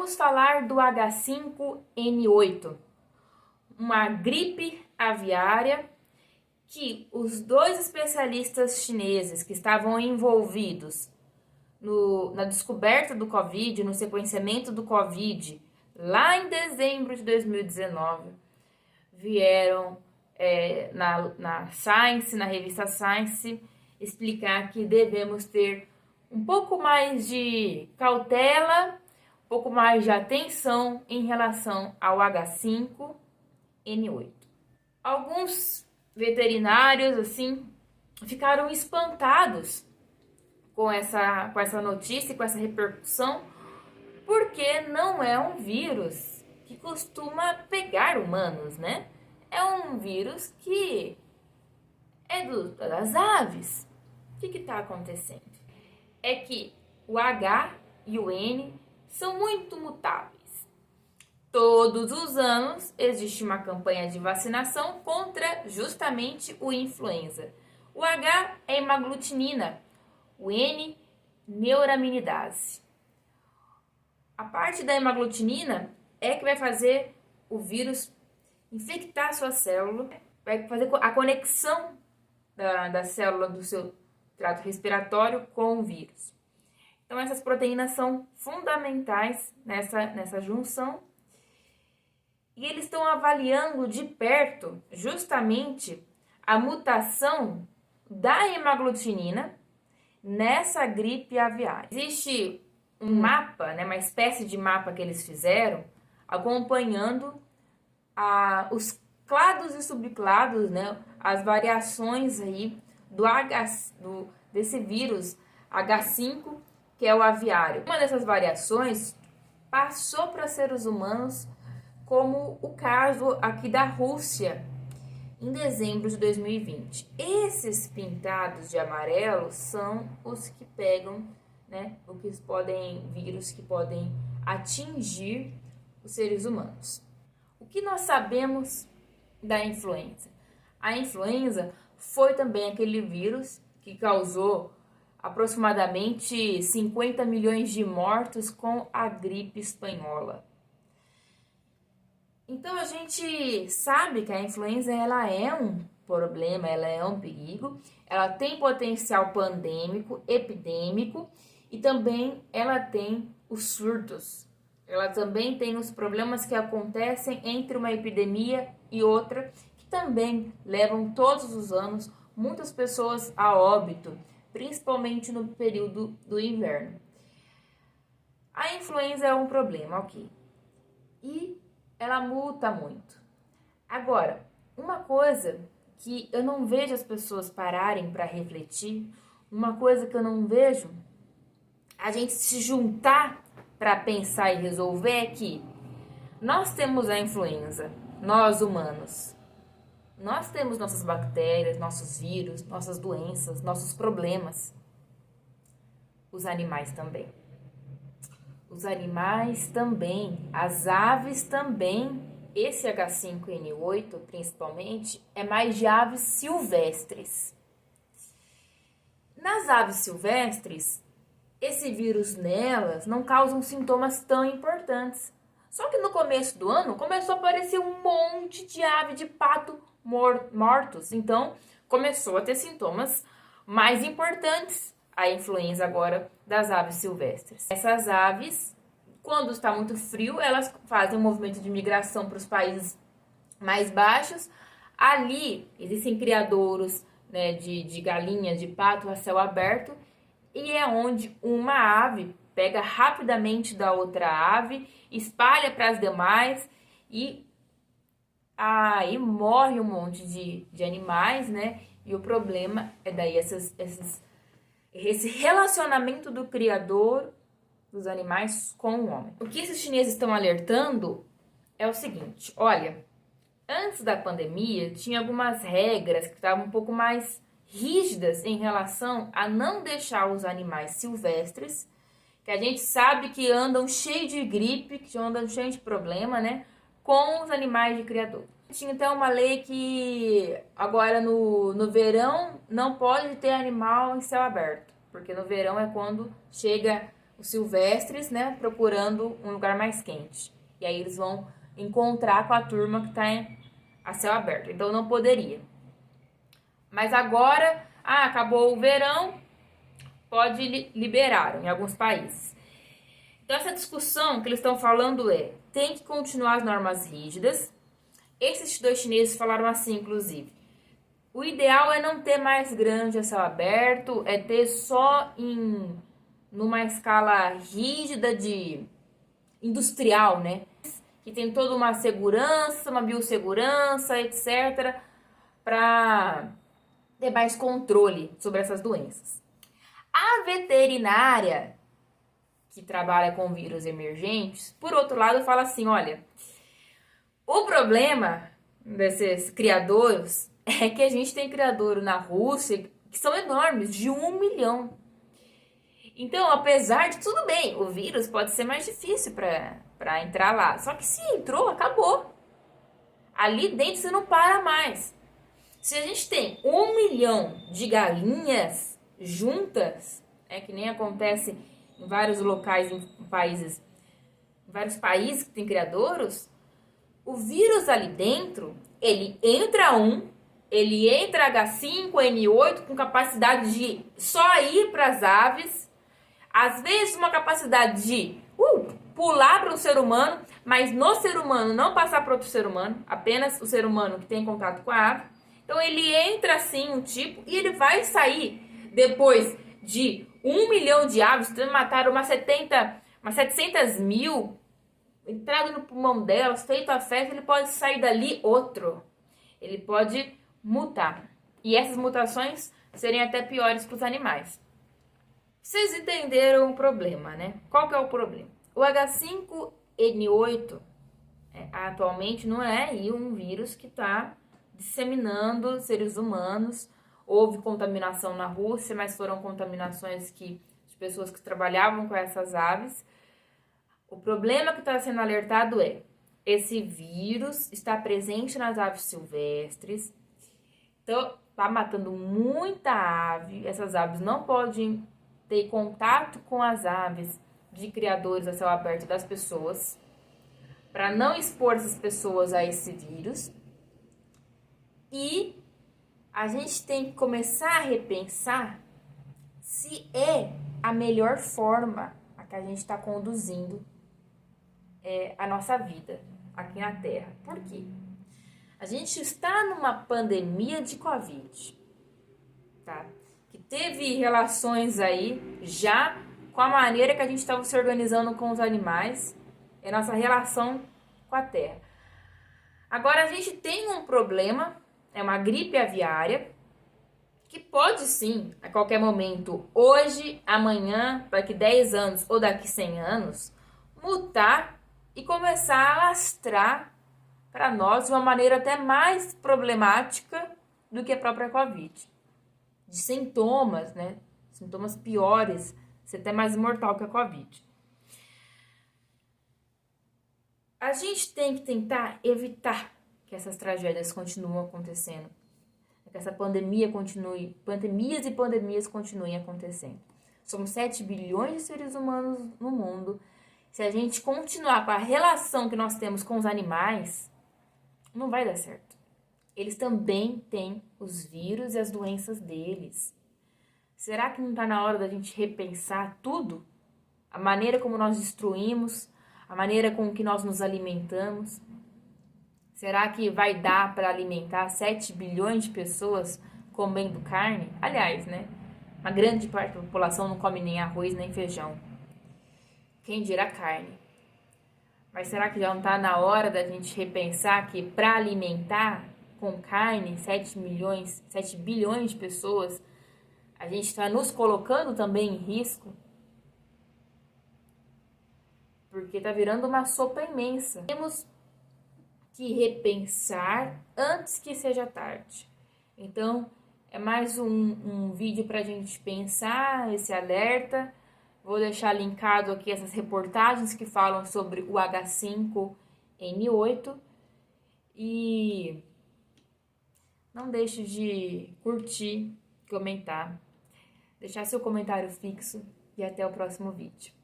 Vamos falar do H5N8, uma gripe aviária que os dois especialistas chineses que estavam envolvidos na descoberta do Covid, no sequenciamento do Covid, lá em dezembro de 2019, vieram na Science, na revista Science, explicar que devemos ter um pouco mais de cautela, um pouco mais de atenção em relação ao H5N8. Alguns veterinários, assim, ficaram espantados com essa notícia, com essa repercussão, porque não é um vírus que costuma pegar humanos, né? É um vírus que é das aves. O que está acontecendo? É que o H e o N são muito mutáveis. Todos os anos existe uma campanha de vacinação contra justamente o influenza. O H é hemaglutinina, o N, neuraminidase. A parte da hemaglutinina é que vai fazer o vírus infectar a sua célula, vai fazer a conexão da célula do seu trato respiratório com o vírus. Então, essas proteínas são fundamentais nessa junção. E eles estão avaliando de perto justamente a mutação da hemaglutinina nessa gripe aviária. Existe um mapa, né, uma espécie de mapa que eles fizeram, acompanhando os clados e subclados, né, as variações aí desse vírus H5, que é o aviário. Uma dessas variações passou para seres humanos, como o caso aqui da Rússia, em dezembro de 2020. Esses pintados de amarelo são os que pegam, né, vírus que podem atingir os seres humanos. O que nós sabemos da influenza? A influenza foi também aquele vírus que causou aproximadamente 50 milhões de mortos com a gripe espanhola. Então a gente sabe que a influenza ela é um problema, ela é um perigo, ela tem potencial pandêmico, epidêmico e também ela tem os surtos. Ela também tem os problemas que acontecem entre uma epidemia e outra, que também levam todos os anos muitas pessoas a óbito, principalmente no período do inverno. A influenza é um problema, ok. E ela muta muito. Agora, uma coisa que eu não vejo as pessoas pararem para refletir, uma coisa que eu não vejo a gente se juntar para pensar e resolver é que nós temos a influenza, nós humanos. Nós temos nossas bactérias, nossos vírus, nossas doenças, nossos problemas. Os animais também. Os animais também, as aves também. Esse H5N8, principalmente, é mais de aves silvestres. Nas aves silvestres, esse vírus nelas não causa sintomas tão importantes. Só que no começo do ano começou a aparecer um monte de ave de pato mortos. Então, começou a ter sintomas mais importantes, a influenza agora das aves silvestres. Essas aves, quando está muito frio, elas fazem um movimento de migração para os países mais baixos. Ali existem criadouros, né, de galinhas, de pato a céu aberto, e é onde uma ave pega rapidamente da outra ave, espalha para as demais e aí morre um monte de animais, né? E o problema é daí esse relacionamento do criador dos animais com o homem. O que esses chineses estão alertando é o seguinte: olha, antes da pandemia tinha algumas regras que estavam um pouco mais rígidas em relação a não deixar os animais silvestres, que a gente sabe que andam cheios de gripe, que andam cheios de problema, né, com os animais de criador. Tinha até uma lei que agora no verão não pode ter animal em céu aberto, porque no verão é quando chega os silvestres, né, procurando um lugar mais quente. E aí eles vão encontrar com a turma que está a céu aberto. Então não poderia. Mas agora, acabou o verão, pode liberar em alguns países. Então essa discussão que eles estão falando tem que continuar as normas rígidas. Esses dois chineses falaram assim, inclusive. O ideal é não ter mais grande a céu aberto, é ter só numa escala rígida de industrial, né? Que tem toda uma segurança, uma biossegurança, etc., para ter mais controle sobre essas doenças. A veterinária, que trabalha com vírus emergentes, por outro lado, fala assim, olha, o problema desses criadouros é que a gente tem criadouro na Rússia que são enormes, de 1 milhão. Então, apesar de tudo bem, o vírus pode ser mais difícil para entrar lá. Só que se entrou, acabou. Ali dentro você não para mais. Se a gente tem 1 milhão de galinhas juntas, que nem acontece em vários locais, em vários países que tem criadouros, o vírus ali dentro, ele entra ele entra H5N8 com capacidade de só ir para as aves, às vezes uma capacidade de pular para o ser humano, mas no ser humano não passar para outro ser humano, apenas o ser humano que tem contato com a ave. Então ele entra assim, um tipo, e ele vai sair depois de 1 milhão de aves, mataram umas 700 mil, entrado no pulmão delas, feito a festa, ele pode sair dali outro. Ele pode mutar. E essas mutações serem até piores para os animais. Vocês entenderam o problema, né? Qual que é o problema? O H5N8 atualmente não é um vírus que está disseminando seres humanos. Houve contaminação na Rússia, mas foram contaminações de pessoas que trabalhavam com essas aves. O problema que está sendo alertado esse vírus está presente nas aves silvestres. Então, está matando muita ave. Essas aves não podem ter contato com as aves de criadores a céu aberto das pessoas, para não expor essas pessoas a esse vírus. E a gente tem que começar a repensar se é a melhor forma a que a gente está conduzindo a nossa vida aqui na Terra. Por quê? A gente está numa pandemia de Covid, tá? Que teve relações aí já com a maneira que a gente estava se organizando com os animais, a nossa relação com a Terra. Agora a gente tem um problema, uma gripe aviária, que pode sim, a qualquer momento, hoje, amanhã, daqui 10 anos ou daqui 100 anos, mutar e começar a alastrar para nós de uma maneira até mais problemática do que a própria Covid. De sintomas, né? Sintomas piores, ser até mais mortal que a Covid. A gente tem que tentar evitar que essas tragédias continuem acontecendo. Que essa pandemias e pandemias continuem acontecendo. Somos 7 bilhões de seres humanos no mundo. Se a gente continuar com a relação que nós temos com os animais, não vai dar certo. Eles também têm os vírus e as doenças deles. Será que não está na hora da gente repensar tudo? A maneira como nós destruímos, a maneira com que nós nos alimentamos? Será que vai dar para alimentar 7 bilhões de pessoas comendo carne? Aliás, né? Uma grande parte da população não come nem arroz nem feijão. Quem dirá carne? Mas será que já não está na hora da gente repensar que para alimentar com carne 7 bilhões de pessoas, a gente está nos colocando também em risco? Porque está virando uma sopa imensa. Temos que repensar antes que seja tarde. Então, é mais um vídeo para a gente pensar, esse alerta. Vou deixar linkado aqui essas reportagens que falam sobre o H5N8. E não deixe de curtir, comentar, deixar seu comentário fixo e até o próximo vídeo.